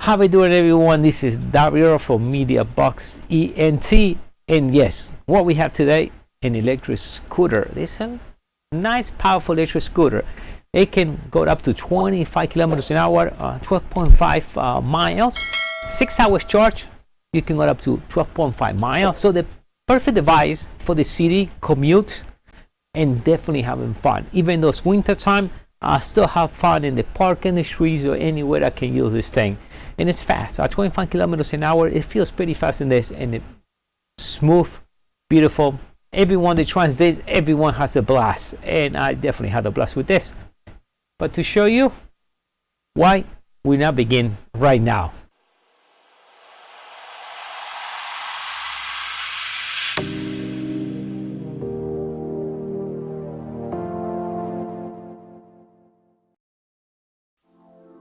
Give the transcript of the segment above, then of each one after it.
How we doing, everyone? This is Dario from MEDIABOXENT, and yes, what we have today, an electric scooter. This is a nice, powerful electric scooter. It can go up to 25 kilometers an hour, 12.5 miles, 6 hours charge. You can go up to 12.5 miles. So the perfect device for the city commute and definitely having fun. Even though it's winter time, I still have fun in the park, in the streets, or anywhere I can use this thing. And it's fast. At 25 kilometers an hour, it feels pretty fast in this, and it's smooth, beautiful. Everyone that tries this, everyone has a blast, and I definitely had a blast with this. But to show you why, we now begin right now.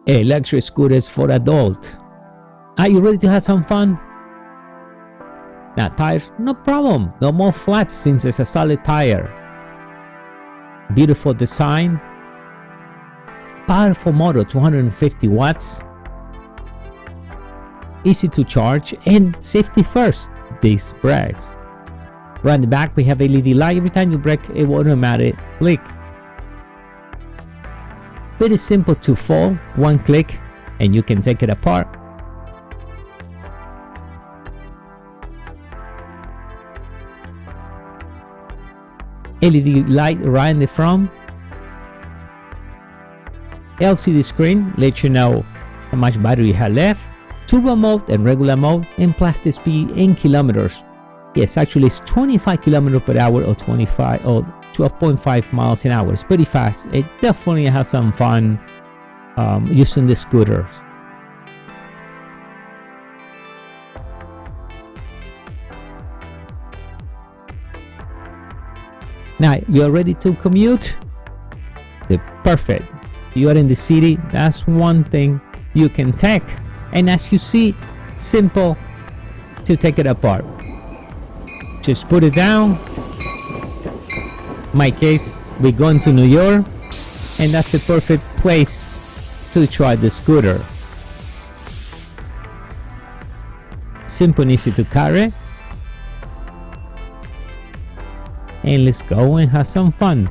Electric scooters for adults. Are you ready to have some fun? Now, tires, no problem. No more flat since it's a solid tire. Beautiful design. Powerful motor, 250 watts. Easy to charge, and safety first. Disc brakes. Right in the back, we have LED light. Every time you brake, it will automatically blink. Very simple to fold, one click, and you can take it apart. LED light right in the front. LCD screen lets you know how much battery you have left. Turbo mode and regular mode, and plastic speed in kilometers. Yes, actually it's 25 kilometers per hour or 25 or 12.5 miles an hour. It's pretty fast. It definitely has some fun using the scooters. Now you're ready to commute? Perfect. You are in the city. That's one thing you can take. And as you see, simple to take it apart. Just put it down. My case, we're going to New York, and that's the perfect place to try the scooter. Simple and easy to carry. And let's go and have some fun.